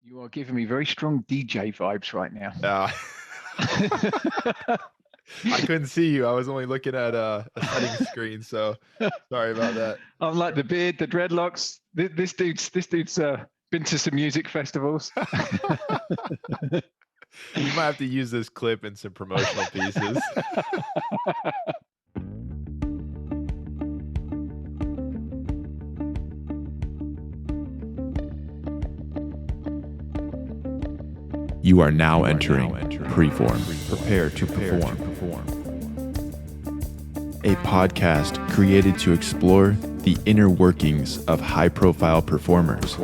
You are giving me very strong DJ vibes right now. Uh, I couldn't see you. I was only looking at a settings screen, so sorry about that. I'm like the beard, the dreadlocks. This dude's been to some music festivals. You might have to use this clip in some promotional pieces. You are now entering preFORM. Prepare to perform. A podcast created to explore the inner workings of high-profile performers.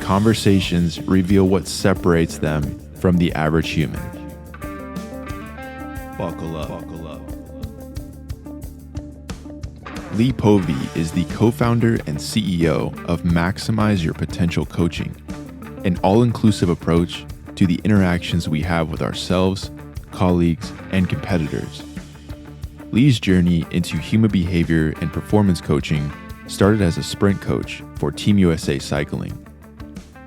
Conversations reveal what separates them from the average human. Buckle up. Lee Povey is the co-founder and CEO of Maximize Your Potential Coaching, an all-inclusive approach to the interactions we have with ourselves, colleagues, and competitors. Lee's journey into human behavior and performance coaching started as a sprint coach for Team USA Cycling.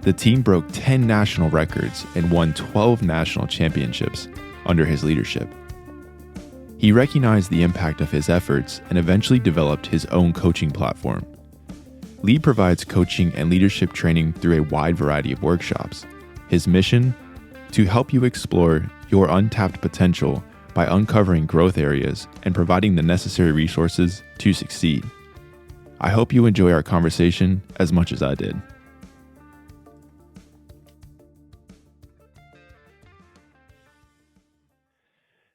The team broke 10 national records and won 12 national championships under his leadership. He recognized the impact of his efforts and eventually developed his own coaching platform. Lee provides coaching and leadership training through a wide variety of workshops. His mission? To help you explore your untapped potential by uncovering growth areas and providing the necessary resources to succeed. I hope you enjoy our conversation as much as I did.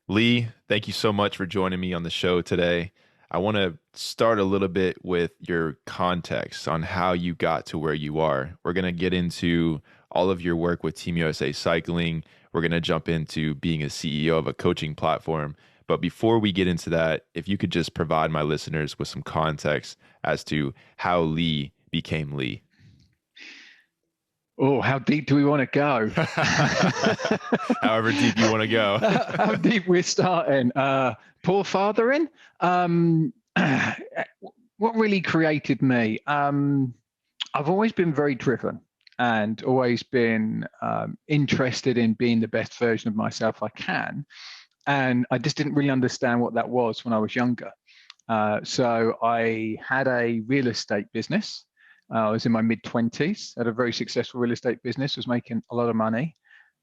Lee, thank you so much for joining me on the show today. I want to start a little bit with your context on how you got to where you are. We're going to get into all of your work with Team USA Cycling. We're going to jump into being a CEO of a coaching platform. But before we get into that, if you could just provide my listeners with some context as to how Lee became Lee. Oh, how deep do we want to go? However deep you want to go. How deep we're starting. Poor fathering. What really created me? I've always been very driven and always been interested in being the best version of myself I can. And I just didn't really understand what that was when I was younger. So I had a real estate business. I was in my mid-20s, had a very successful real estate business, was making a lot of money,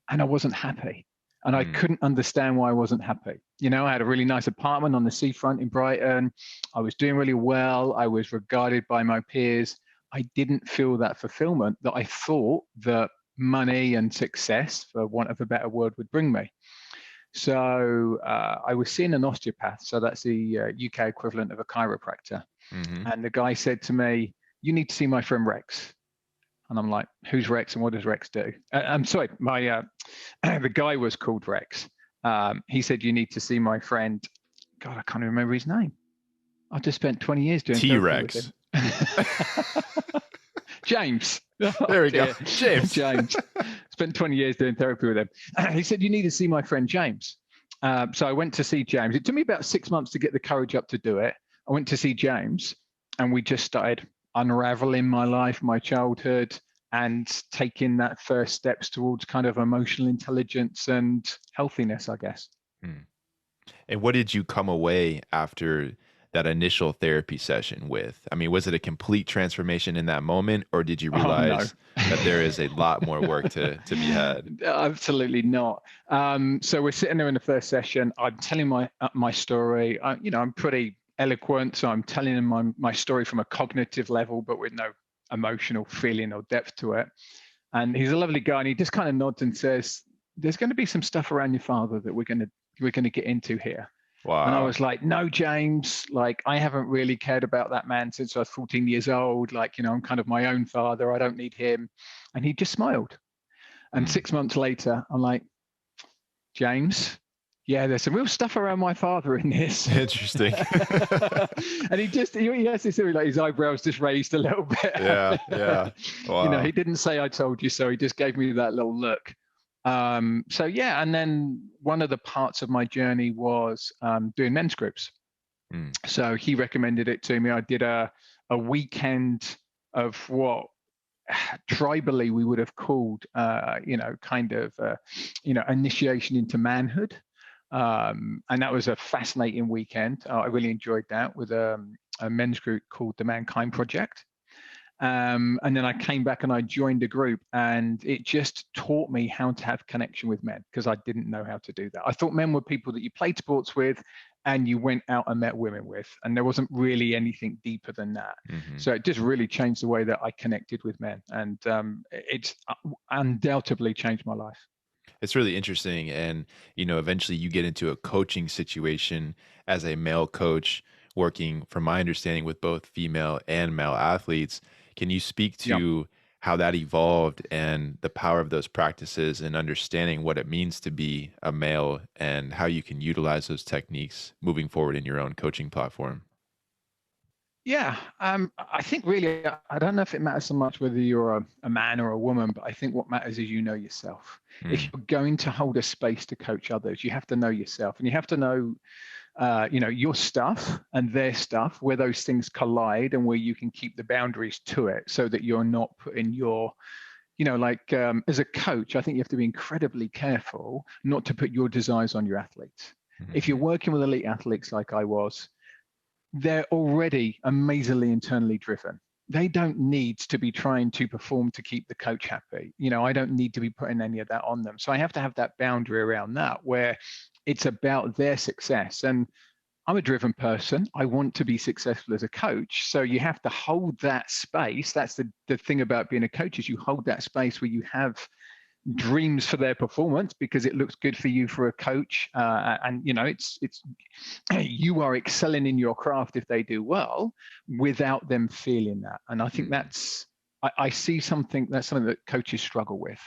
and I wasn't happy. And I couldn't understand why I wasn't happy. You know, I had a really nice apartment on the seafront in Brighton. I was doing really well. I was regarded by my peers. I didn't feel that fulfillment that I thought that money and success, for want of a better word, would bring me. So I was seeing an osteopath. So that's the UK equivalent of a chiropractor. Mm-hmm. And the guy said to me, "You need to see my friend Rex." And I'm like, "Who's Rex and what does Rex do?" I'm sorry, the guy was called Rex. He said, "You need to see my friend." God, I can't even remember his name. I just spent 20 years doing T-Rex. James. There we go. James. Spent 20 years doing therapy with him. He said, "You need to see my friend James." So I went to see James. It took me about 6 months to get the courage up to do it. I went to see James and we just started unraveling my life, my childhood, and taking that first steps towards kind of emotional intelligence and healthiness, I guess. And what did you come away after that initial therapy session with? I mean, was it a complete transformation in that moment, or did you realize that there is a lot more work to be had? Absolutely not. So we're sitting there in the first session. I'm telling my story. I'm pretty eloquent, so I'm telling him my story from a cognitive level, but with no emotional feeling or depth to it. And he's a lovely guy, and he just kind of nods and says, "There's going to be some stuff around your father that we're going to get into here." Wow. And I was like, "No, James, like I haven't really cared about that man since I was 14 years old. Like, I'm kind of my own father. I don't need him." And he just smiled. And 6 months later, I'm like, "James, yeah, there's some real stuff around my father in this." Interesting. And he has this, like his eyebrows just raised a little bit. Yeah. Wow. He didn't say "I told you so." He just gave me that little look. So yeah, and then one of the parts of my journey was doing men's groups. So he recommended it to me. I did a weekend of what tribally we would have called, initiation into manhood. And that was a fascinating weekend. I really enjoyed that with a men's group called the Mankind Project. And then I came back and I joined a group, and it just taught me how to have connection with men, because I didn't know how to do that. I thought men were people that you played sports with and you went out and met women with, and there wasn't really anything deeper than that. Mm-hmm. So it just really changed the way that I connected with men, and it's undoubtedly changed my life. It's really interesting. And, eventually you get into a coaching situation as a male coach, working, from my understanding, with both female and male athletes. Can you speak Yeah. to how that evolved and the power of those practices and understanding what it means to be a male and how you can utilize those techniques moving forward in your own coaching platform? Yeah, I think really, I don't know if it matters so much whether you're a man or a woman, but I think what matters is you know yourself. If Mm, you're going to hold a space to coach others, you have to know yourself, and you have to know, your stuff and their stuff, where those things collide and where you can keep the boundaries to it, so that you're not putting your, as a coach, I think you have to be incredibly careful not to put your desires on your athletes. If you're mhm, working with elite athletes like I was, they're already amazingly internally driven. They don't need to be trying to perform to keep the coach happy. I don't need to be putting any of that on them. So I have to have that boundary around that, where it's about their success. And I'm a driven person. I want to be successful as a coach. So you have to hold that space. That's the thing about being a coach, is you hold that space where you have dreams for their performance, because it looks good for you for a coach, and it's you are excelling in your craft if they do well, without them feeling that. And I think mm. I see that's something that coaches struggle with.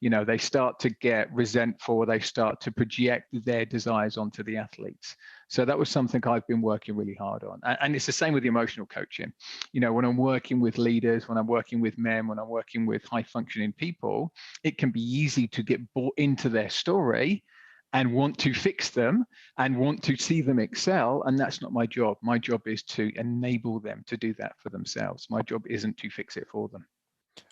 They start to get resentful, they start to project their desires onto the athletes. So that was something I've been working really hard on. And it's the same with the emotional coaching. When I'm working with leaders, when I'm working with men, when I'm working with high functioning people, it can be easy to get bought into their story and want to fix them and want to see them excel. And that's not my job. My job is to enable them to do that for themselves. My job isn't to fix it for them.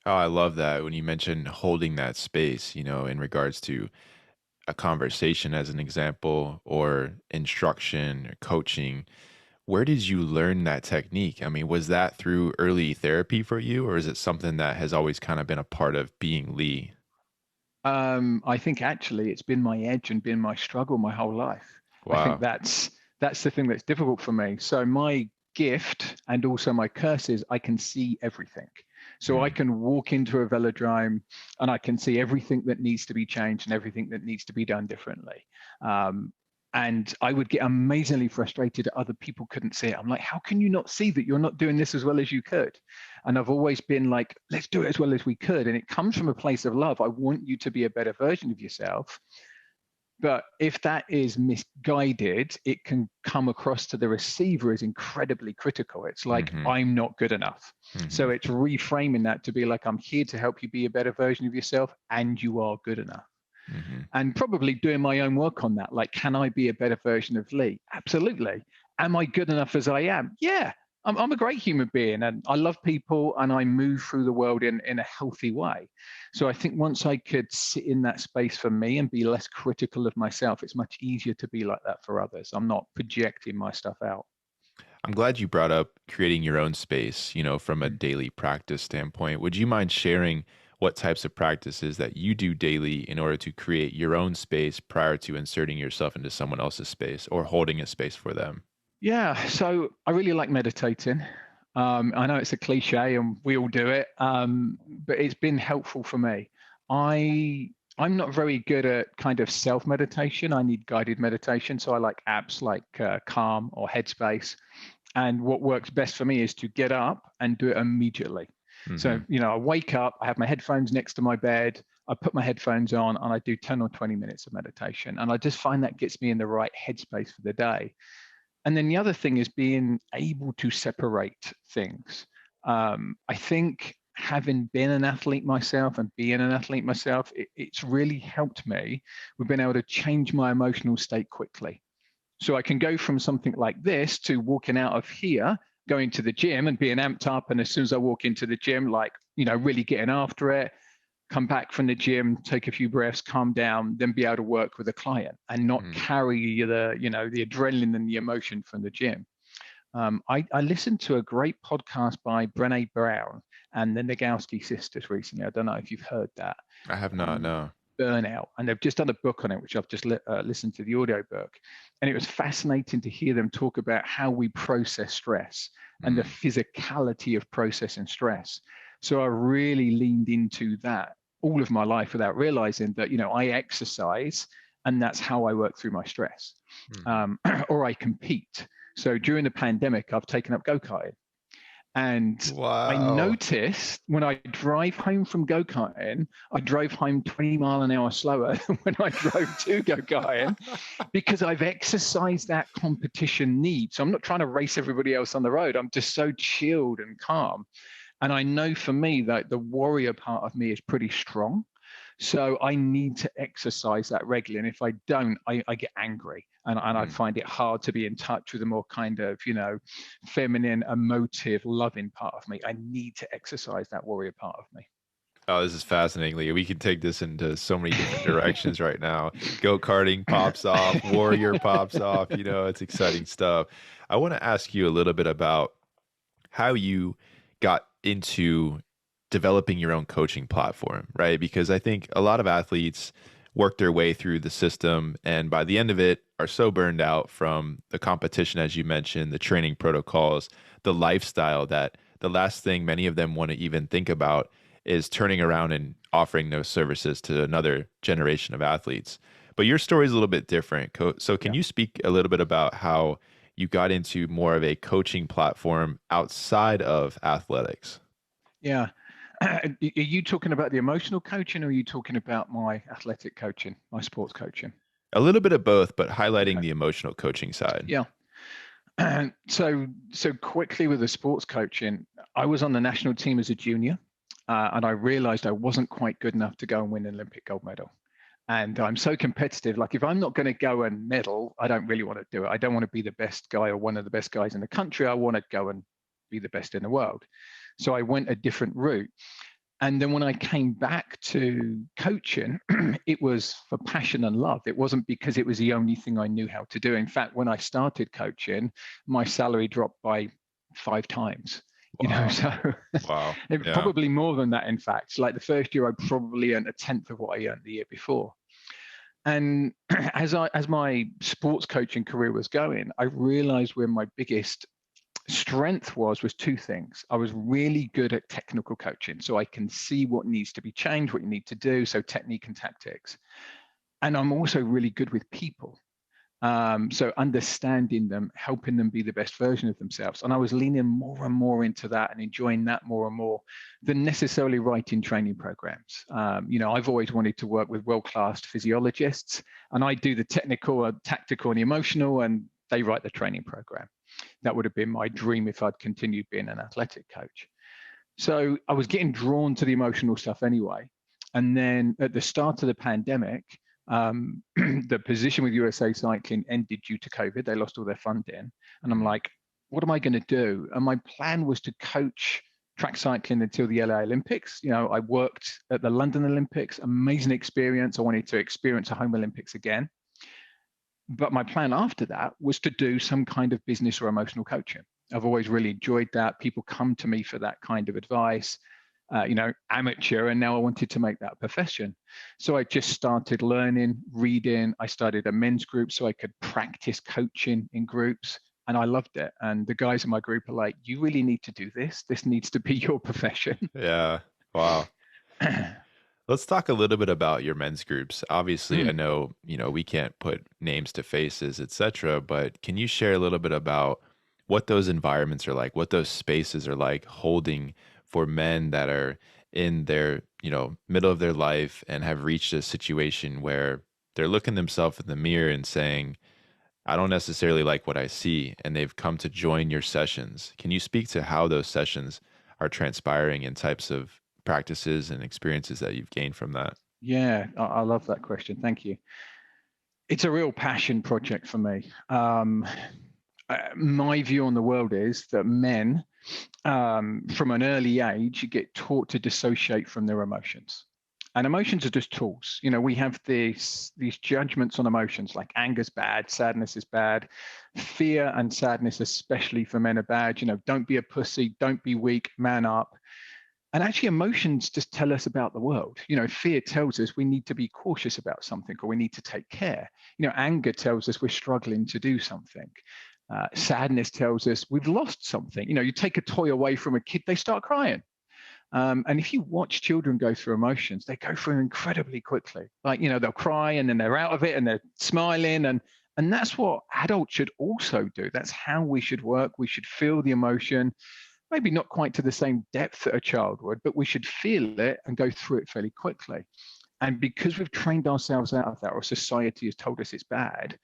Oh, I love that when you mentioned holding that space, in regards to a conversation as an example, or instruction or coaching. Where did you learn that technique? I mean, was that through early therapy for you, or is it something that has always kind of been a part of being Lee? I think actually it's been my edge and been my struggle my whole life. I think Wow. that's the thing that's difficult for me. So my gift and also my curse is I can see everything. So I Mm, can walk into a velodrome and I can see everything that needs to be changed and everything that needs to be done differently. Um, and I would get amazingly frustrated that other people couldn't see it. I'm like, how can you not see that you're not doing this as well as you could? And I've always been like, let's do it as well as we could. And it comes from a place of love. I want you to be a better version of yourself. But if that is misguided, it can come across to the receiver as incredibly critical. It's like, mm-hmm, I'm not good enough. mm-hmm, So it's reframing that to be like, I'm here to help you be a better version of yourself, and you are good enough. mm-hmm. And probably doing my own work on that. Like, can I be a better version of Lee? Absolutely. Am I good enough as I am? Yeah. I'm a great human being, and I love people, and I move through the world in a healthy way. So I think once I could sit in that space for me and be less critical of myself, it's much easier to be like that for others. I'm not projecting my stuff out. I'm glad you brought up creating your own space, from a Mm. daily practice standpoint. Would you mind sharing what types of practices that you do daily in order to create your own space prior to inserting yourself into someone else's space or holding a space for them? Yeah, so I really like meditating. I know it's a cliche and we all do it, but it's been helpful for me. I'm not very good at kind of self meditation. I need guided meditation, so I like apps like Calm or Headspace. And what works best for me is to get up and do it immediately. So, Mm-hmm. I wake up, I have my headphones next to my bed, I put my headphones on, and I do 10 or 20 minutes of meditation. And I just find that gets me in the right headspace for the day. And then the other thing is being able to separate things. I think having been an athlete myself and being an athlete myself, it's really helped me with being able to change my emotional state quickly. So I can go from something like this to walking out of here, going to the gym and being amped up. And as soon as I walk into the gym, like really getting after it, come back from the gym, take a few breaths, calm down, then be able to work with a client and not carry the adrenaline and the emotion from the gym. I listened to a great podcast by Brené Brown and the Nagoski sisters recently. I don't know if you've heard that. I have not, no. Burnout, and they've just done a book on it, which I've just listened to the audio book, and it was fascinating to hear them talk about how we process stress and the physicality of processing stress. So I really leaned into that all of my life without realizing that, I exercise and that's how I work through my stress, or I compete. So during the pandemic, I've taken up go-karting. And wow. I noticed when I drive home from go-karting, I drove home 20 mile an hour slower than when I drove to go-karting because I've exercised that competition need. So I'm not trying to race everybody else on the road. I'm just so chilled and calm. And I know for me that the warrior part of me is pretty strong. So I need to exercise that regularly. And if I don't, I get angry and I find it hard to be in touch with a more kind of, feminine, emotive, loving part of me. I need to exercise that warrior part of me. Oh, this is fascinating, Leah. We can take this into so many different directions right now. Go-karting pops off, warrior pops off, it's exciting stuff. I want to ask you a little bit about how you got into developing your own coaching platform, right? Because I think a lot of athletes work their way through the system and by the end of it are so burned out from the competition, as you mentioned, the training protocols, the lifestyle, that the last thing many of them want to even think about is turning around and offering those services to another generation of athletes. But your story is a little bit different. So can you speak a little bit about how you got into more of a coaching platform outside of athletics? Yeah. Are you talking about the emotional coaching or are you talking about my athletic coaching, my sports coaching? A little bit of both, but highlighting the emotional coaching side. Yeah. So quickly with the sports coaching, I was on the national team as a junior, and I realized I wasn't quite good enough to go and win an Olympic gold medal. And I'm so competitive. Like if I'm not going to go and medal, I don't really want to do it. I don't want to be the best guy or one of the best guys in the country. I want to go and be the best in the world. So I went a different route. And then when I came back to coaching, it was for passion and love. It wasn't because it was the only thing I knew how to do. In fact, when I started coaching, my salary dropped by 5 times. Wow. So wow. Probably more than that, in fact. Like the first year, I probably earned 1/10 of what I earned the year before. And as my sports coaching career was going, I realized where my biggest strength was 2 things. I was really good at technical coaching. So I can see what needs to be changed, what you need to do. So technique and tactics. And I'm also really good with people. So understanding them, helping them be the best version of themselves. And I was leaning more and more into that and enjoying that more and more than necessarily writing training programs. I've always wanted to work with world-class physiologists, and I do the technical, tactical, and emotional, and they write the training program. That would have been my dream if I'd continued being an athletic coach. So I was getting drawn to the emotional stuff anyway. And then at the start of the pandemic, the position with USA Cycling ended due to COVID. They lost all their funding. And I'm like, what am I going to do? And my plan was to coach track cycling until the LA Olympics. I worked at the London Olympics, amazing experience. I wanted to experience a home Olympics again. But my plan after that was to do some kind of business or emotional coaching. I've always really enjoyed that. People come to me for that kind of advice, amateur, and now I wanted to make that a profession. So I just started learning, reading. I started a men's group so I could practice coaching in groups, and I loved it. And the guys in my group are like, you really need to do this. This needs to be your profession. Yeah. Wow. Let's talk a little bit about your men's groups. Obviously, I know, we can't put names to faces, etc., but can you share a little bit about what those environments are like, what those spaces are like holding for men that are in their, middle of their life and have reached a situation where they're looking themselves in the mirror and saying, I don't necessarily like what I see, and they've come to join your sessions. Can you speak to how those sessions are transpiring and types of practices and experiences that you've gained from that? Yeah, I love that question. Thank you. It's a real passion project for me. My view on the world is that men from an early age, you get taught to dissociate from their emotions. And emotions are just tools. We have these judgments on emotions, like anger's bad, sadness is bad, fear and sadness, especially for men, are bad. Don't be a pussy, don't be weak, man up. And actually, emotions just tell us about the world. Fear tells us we need to be cautious about something, or we need to take care. Anger tells us we're struggling to do something. Sadness tells us we've lost something. You take a toy away from a kid, they start crying. And if you watch children go through emotions, they go through incredibly quickly. Like, they'll cry and then they're out of it and they're smiling. And that's what adults should also do. That's how we should work. We should feel the emotion, maybe not quite to the same depth that a child would, but we should feel it and go through it fairly quickly. And because we've trained ourselves out of that, or society has told us it's bad,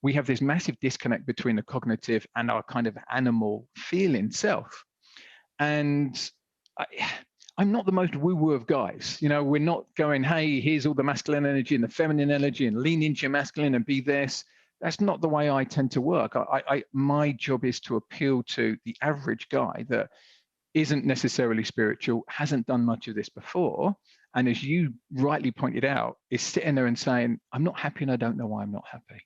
we have this massive disconnect between the cognitive and our kind of animal feeling self. And I'm not the most woo-woo of guys. We're not going, hey, here's all the masculine energy and the feminine energy and lean into your masculine and be this. That's not the way I tend to work. My job is to appeal to the average guy that isn't necessarily spiritual, hasn't done much of this before. And as you rightly pointed out, is sitting there and saying, I'm not happy and I don't know why I'm not happy.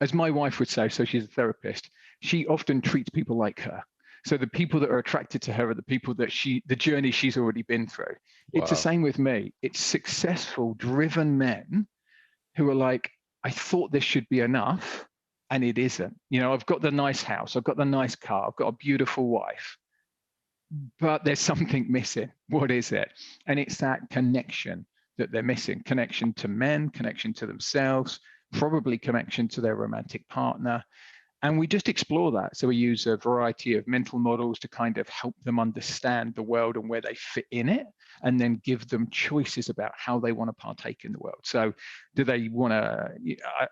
As my wife would say, so she's a therapist, she often treats people like her. So the people that are attracted to her are the people that the journey she's already been through. Wow. It's the same with me. It's successful, driven men who are like, I thought this should be enough, and it isn't. I've got the nice house, I've got the nice car, I've got a beautiful wife, but there's something missing. What is it? And it's that connection that they're missing. Connection to men, connection to themselves, probably connection to their romantic partner. And we just explore that. So we use a variety of mental models to kind of help them understand the world and where they fit in it, and then give them choices about how they want to partake in the world. So do they want to,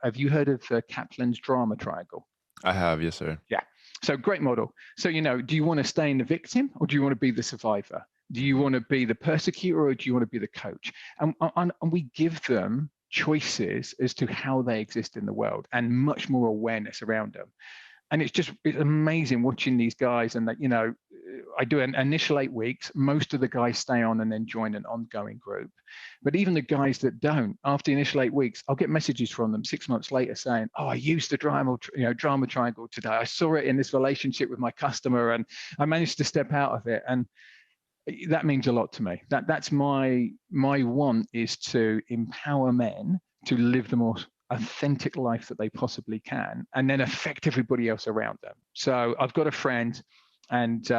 have you heard of Kaplan's drama triangle? I have, yes, sir. Yeah. So great model. So, do you want to stay in the victim, or do you want to be the survivor? Do you want to be the persecutor, or do you want to be the coach? And we give them choices as to how they exist in the world, and much more awareness around them. And it's amazing watching these guys. And that, I do an initial 8 weeks. Most of the guys stay on and then join an ongoing group. But even the guys that don't, after the initial 8 weeks, I'll get messages from them 6 months later saying, oh, I used the drama triangle today. I saw it in this relationship with my customer and I managed to step out of it. And that means a lot to me. That's my want, is to empower men to live the most authentic life that they possibly can, and then affect everybody else around them. So I've got a friend, and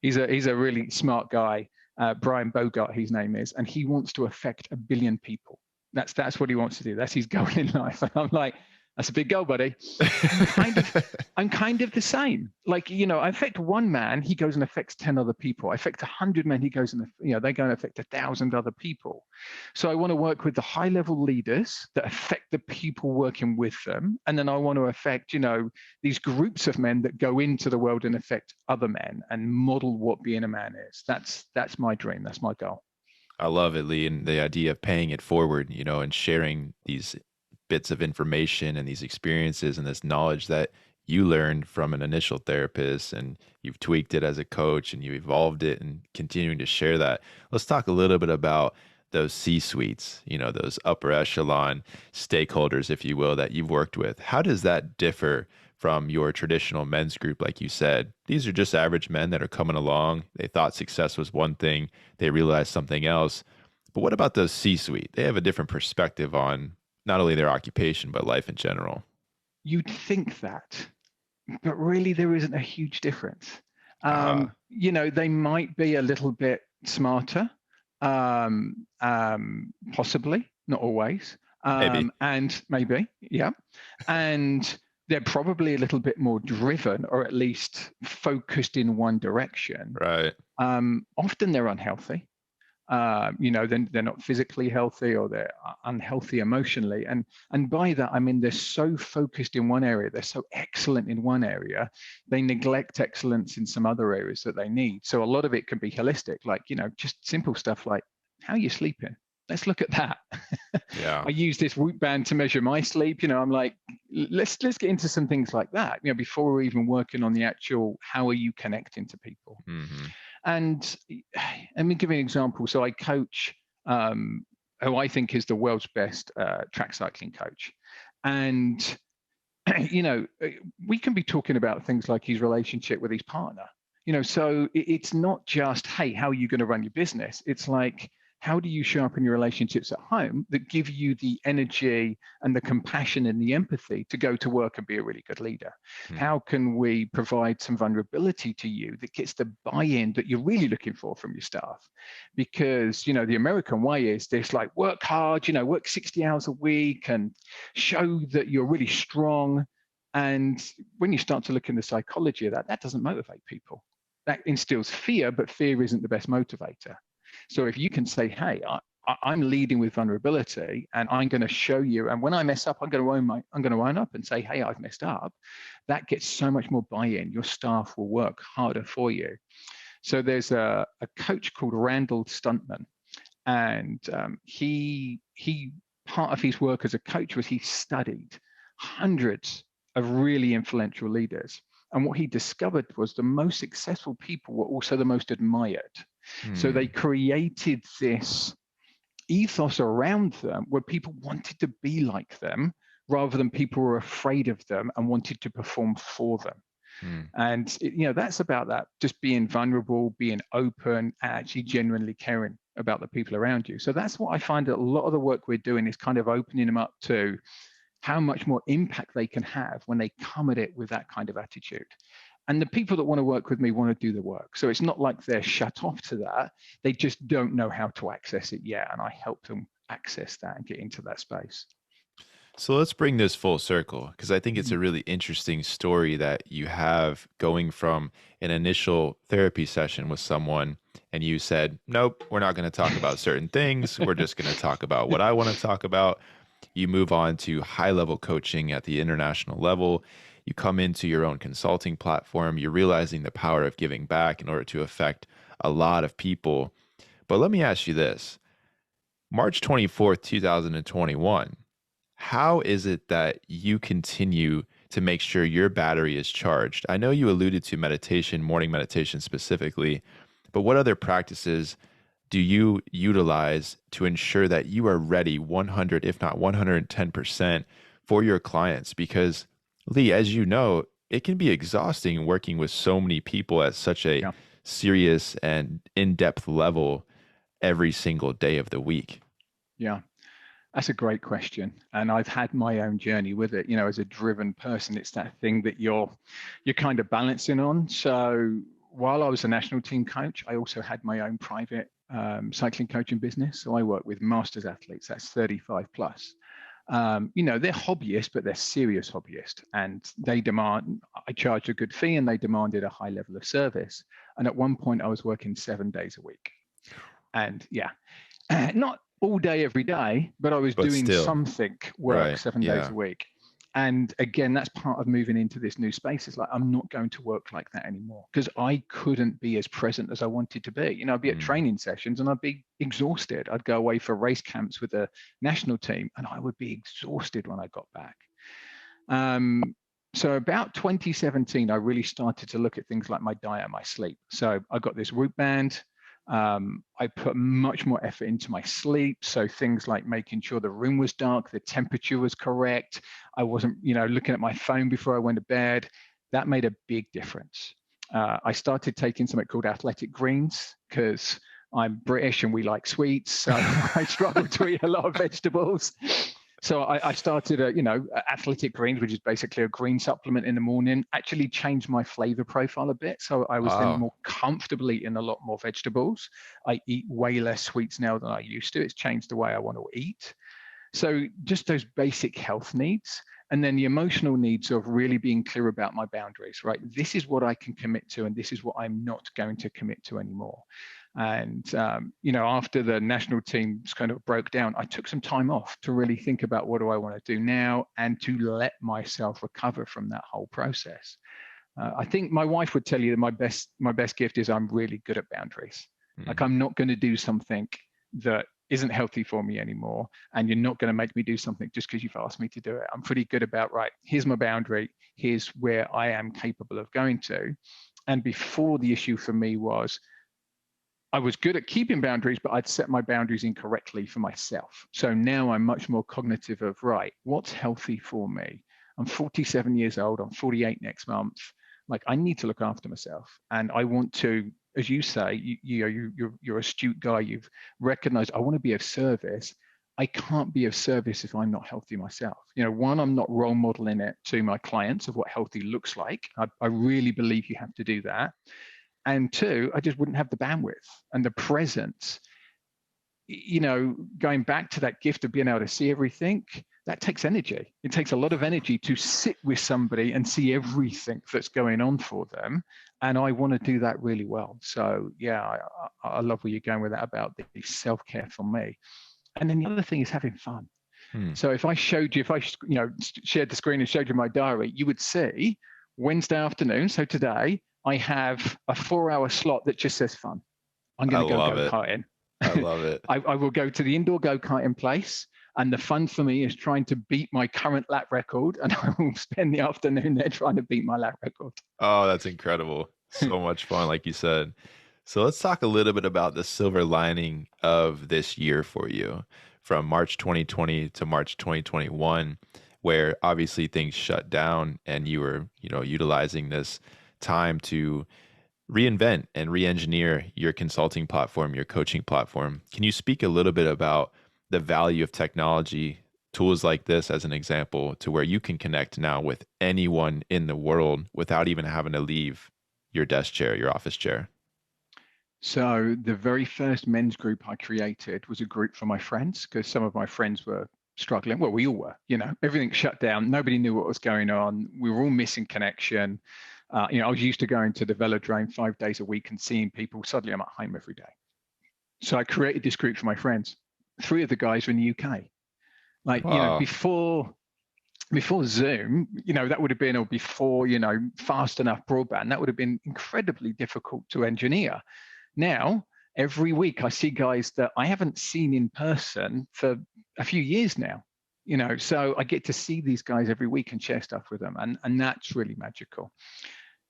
he's a really smart guy, Brian Bogart, his name is, and he wants to affect 1 billion people. That's what he wants to do. That's his goal in life. And I'm like, that's a big goal, buddy. I'm kind of the same. Like, I affect 1 man, he goes and affects 10 other people. I affect 100 men, he goes and, they go and affect 1,000 other people. So I want to work with the high level leaders that affect the people working with them. And then I want to affect, these groups of men that go into the world and affect other men and model what being a man is. That's my dream. That's my goal. I love it, Lee. And the idea of paying it forward, and sharing these bits of information and these experiences and this knowledge that you learned from an initial therapist, and you've tweaked it as a coach and you evolved it and continuing to share that. Let's talk a little bit about those C-suites, those upper echelon stakeholders, if you will, that you've worked with. How does that differ from your traditional men's group? Like you said, these are just average men that are coming along. They thought success was one thing. They realized something else. But what about those C-suite? They have a different perspective on not only their occupation, but life in general. You'd think that, but really there isn't a huge difference. They might be a little bit smarter, possibly, not always. Maybe, yeah. And they're probably a little bit more driven, or at least focused in one direction. Right. Often they're unhealthy. They're not physically healthy, or they're unhealthy emotionally. And by that, I mean, they're so focused in one area, they're so excellent in one area, they neglect excellence in some other areas that they need. So a lot of it can be holistic, like, just simple stuff like, how are you sleeping? let's look at that. Yeah. I use this Whoop band to measure my sleep. I'm like, let's get into some things like that, before we're even working on the actual, how are you connecting to people? Mm-hmm. And let me give you an example. So I coach who I think is the world's best track cycling coach. And, we can be talking about things like his relationship with his partner. So it's not just, hey, how are you going to run your business? It's like, how do you sharpen your relationships at home that give you the energy and the compassion and the empathy to go to work and be a really good leader? How can we provide some vulnerability to you that gets the buy-in that you're really looking for from your staff? Because, the American way is this, like, work hard, work 60 hours a week and show that you're really strong. And when you start to look in the psychology of that doesn't motivate people. That instills fear, but fear isn't the best motivator. So if you can say, hey, I'm leading with vulnerability and I'm going to show you, and when I mess up, I'm going to own up and say, hey, I've messed up. That gets so much more buy-in. Your staff will work harder for you. So there's a coach called Randall Stuntman, and he part of his work as a coach was he studied hundreds of really influential leaders. And what he discovered was the most successful people were also the most admired. So they created this ethos around them where people wanted to be like them rather than people were afraid of them and wanted to perform for them. And that's about that, just being vulnerable, being open, actually genuinely caring about the people around you. So that's what I find that a lot of the work we're doing is kind of opening them up to how much more impact they can have when they come at it with that kind of attitude. And the people that want to work with me want to do the work. So it's not like they're shut off to that. They just don't know how to access it yet. And I help them access that and get into that space. So let's bring this full circle, because I think it's a really interesting story that you have going from an initial therapy session with someone and you said, nope, we're not going to talk about certain things. We're just going to talk about what I want to talk about. You move on to high-level coaching at the international level. You come into your own consulting platform. You're realizing the power of giving back in order to affect a lot of people. But let me ask you this. March 24th, 2021, how is it that you continue to make sure your battery is charged? I know you alluded to meditation, morning meditation specifically, but what other practices do you utilize to ensure that you are ready 100, if not 110% for your clients? Because Lee, as you know, it can be exhausting working with so many people at such a serious and in-depth level every single day of the week. Yeah, that's a great question. And I've had my own journey with it. As a driven person, it's that thing that you're kind of balancing on. So while I was a national team coach, I also had my own private cycling coaching business. So I work with masters athletes, that's 35 plus. They're hobbyists, but they're serious hobbyists. And I charged a good fee and they demanded a high level of service. And at one point I was working 7 days a week. And not all day, every day, but I was doing something work 7 days a week. And again, that's part of moving into this new space. It's like, I'm not going to work like that anymore because I couldn't be as present as I wanted to be. I'd be at training sessions and I'd be exhausted. I'd go away for race camps with the national team and I would be exhausted when I got back. So about 2017, I really started to look at things like my diet, my sleep. So I got this Whoop band. I put much more effort into my sleep. So things like making sure the room was dark, the temperature was correct. I wasn't, looking at my phone before I went to bed. That made a big difference. I started taking something called athletic greens because I'm British and we like sweets. So I struggle to eat a lot of vegetables. So I started, athletic greens, which is basically a green supplement in the morning, actually changed my flavor profile a bit. So I was then more comfortable eating a lot more vegetables. I eat way less sweets now than I used to. It's changed the way I want to eat. So just those basic health needs. And then the emotional needs of really being clear about my boundaries, right? This is what I can commit to, and this is what I'm not going to commit to anymore. And, after the national teams kind of broke down, I took some time off to really think about what do I want to do now and to let myself recover from that whole process. I think my wife would tell you that my best gift is I'm really good at boundaries. Like I'm not going to do something that isn't healthy for me anymore, and you're not going to make me do something just because you've asked me to do it. I'm pretty good about, right, here's my boundary, here's where I am capable of going to. And before, the issue for me was I was good at keeping boundaries, but I'd set my boundaries incorrectly for myself. So now I'm much more cognitive of, right, what's healthy for me? I'm 47 years old, I'm 48 next month. Like, I need to look after myself. And I want to, as you say, you're an astute guy, you've recognized, I want to be of service. I can't be of service if I'm not healthy myself. One, I'm not role modeling it to my clients of what healthy looks like. I really believe you have to do that. And two, I just wouldn't have the bandwidth and the presence. Going back to that gift of being able to see everything, that takes energy. It takes a lot of energy to sit with somebody and see everything that's going on for them. And I want to do that really well. So yeah, I love where you're going with that about the self-care for me. And then the other thing is having fun. So if I shared the screen and showed you my diary, you would see Wednesday afternoon. So today, I have a 4-hour slot that just says fun. I'm going to go go-karting. I love it. I will go to the indoor go-karting place. And the fun for me is trying to beat my current lap record. And I will spend the afternoon there trying to beat my lap record. Oh, that's incredible. So much fun, like you said. So let's talk a little bit about the silver lining of this year for you, from March 2020 to March 2021, where obviously things shut down and you were, utilizing this time to reinvent and re-engineer your consulting platform, your coaching platform. Can you speak a little bit about the value of technology, tools like this as an example, to where you can connect now with anyone in the world without even having to leave your desk chair, your office chair? So the very first men's group I created was a group for my friends, because some of my friends were struggling. Well, we all were, everything shut down. Nobody knew what was going on. We were all missing connection. I was used to going to the velodrome 5 days a week and seeing people. Suddenly I'm at home every day. So I created this group for my friends. 3 of the guys were in the UK. Wow. Before Zoom, that would have been, or before, fast enough broadband, that would have been incredibly difficult to engineer. Now, every week I see guys that I haven't seen in person for a few years now. So I get to see these guys every week and share stuff with them. And that's really magical.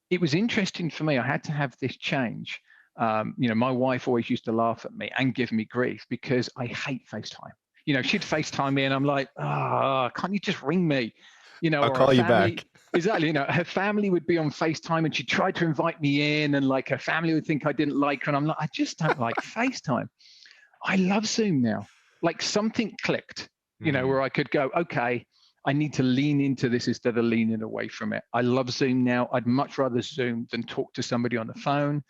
It was interesting for me. I had to have this change. My wife always used to laugh at me and give me grief because I hate FaceTime. She'd FaceTime me and I'm like, can't you just ring me? I'll call you back. Exactly. Her family would be on FaceTime and she tried to invite me in, and like her family would think I didn't like her. And I'm like, I just don't like FaceTime. I love Zoom now. Like something clicked, where I could go, okay, I need to lean into this instead of leaning away from it. I love Zoom now. I'd much rather Zoom than talk to somebody on the phone.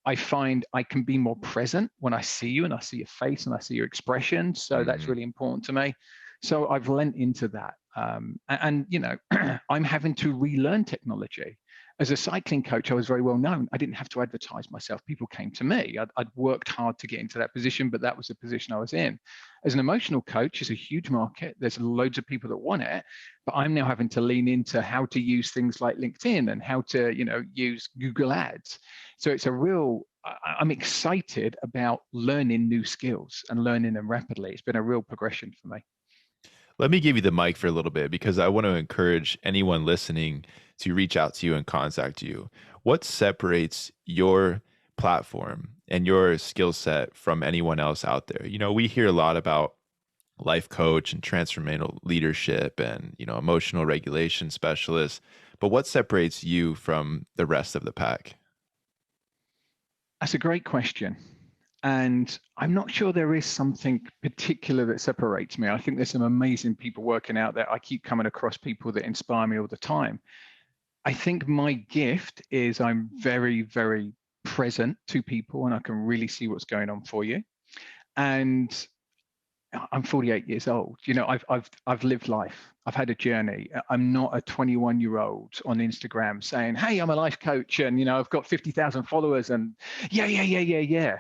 I find I can be more present when I see you and I see your face and I see your expression. So that's really important to me. So I've lent into that. I'm having to relearn technology. As a cycling coach, I was very well known. I didn't have to advertise myself. People came to me. I'd worked hard to get into that position, but that was the position I was in. As an emotional coach, it's a huge market. There's loads of people that want it, but I'm now having to lean into how to use things like LinkedIn and how to, use Google Ads. So it's I'm excited about learning new skills and learning them rapidly. It's been a real progression for me. Let me give you the mic for a little bit, because I want to encourage anyone listening to reach out to you and contact you. What separates your platform and your skill set from anyone else out there? We hear a lot about life coach and transformational leadership and, emotional regulation specialists, but what separates you from the rest of the pack? That's a great question. And I'm not sure there is something particular that separates me. I think there's some amazing people working out there. I keep coming across people that inspire me all the time. I think my gift is I'm very, very present to people and I can really see what's going on for you. And I'm 48 years old. I've lived life. I've had a journey. I'm not a 21-year-old on Instagram saying, hey, I'm a life coach and, I've got 50,000 followers and yeah.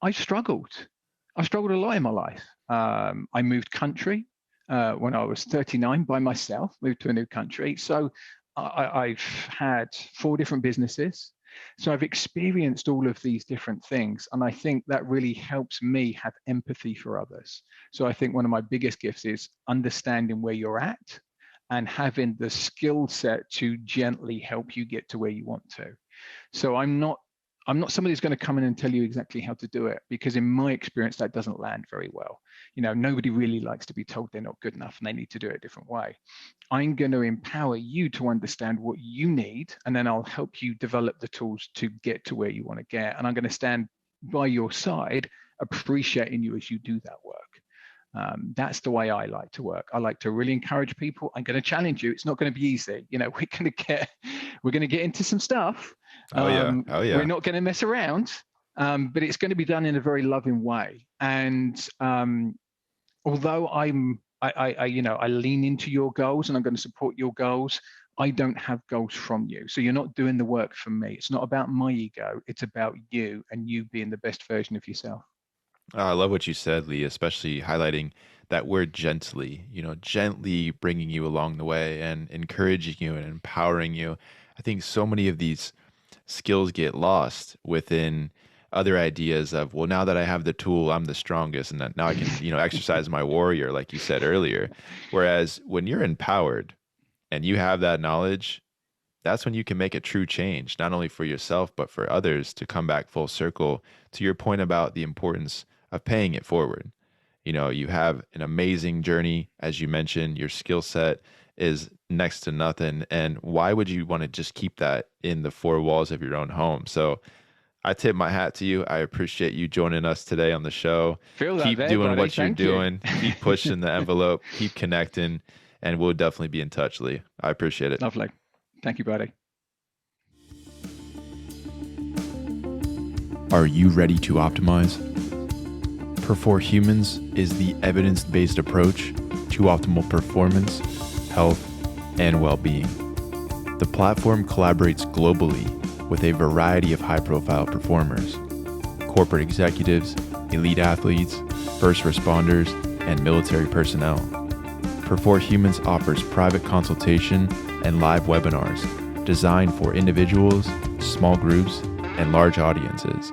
I've struggled a lot in my life. I moved country when I was 39 by myself, moved to a new country. So I've had 4 different businesses. So I've experienced all of these different things. And I think that really helps me have empathy for others. So I think one of my biggest gifts is understanding where you're at and having the skill set to gently help you get to where you want to. So I'm not somebody who's going to come in and tell you exactly how to do it, because in my experience, that doesn't land very well. Nobody really likes to be told they're not good enough and they need to do it a different way. I'm going to empower you to understand what you need, and then I'll help you develop the tools to get to where you want to get. And I'm going to stand by your side, appreciating you as you do that work. That's the way I like to work. I like to really encourage people. I'm going to challenge you. It's not going to be easy. We're going to get into some stuff. Oh yeah. We're not going to mess around, but it's going to be done in a very loving way. And although I lean into your goals and I'm going to support your goals, I don't have goals from you. So you're not doing the work for me. It's not about my ego. It's about you and you being the best version of yourself. Oh, I love what you said, Lee, especially highlighting that word gently, gently bringing you along the way and encouraging you and empowering you. I think so many of these skills get lost within other ideas of, well, now that I have the tool, I'm the strongest, and that now I can, exercise my warrior, like you said earlier. Whereas when you're empowered and you have that knowledge, that's when you can make a true change, not only for yourself, but for others, to come back full circle to your point about the importance of paying it forward. You have an amazing journey. As you mentioned, your skill set is next to nothing. And why would you want to just keep that in the four walls of your own home? So I tip my hat to you. I appreciate you joining us today on the show. Keep doing what you're doing. Keep pushing the envelope. Keep connecting. And we'll definitely be in touch, Lee. I appreciate it. Lovely. Thank you, buddy. Are you ready to optimize? preFORM is the evidence-based approach to optimal performance, health, and well-being. The platform collaborates globally with a variety of high-profile performers, corporate executives, elite athletes, first responders, and military personnel. preFORM offers private consultation and live webinars designed for individuals, small groups, and large audiences.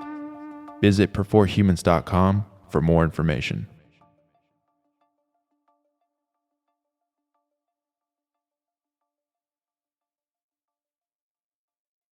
Visit preFORM for more information.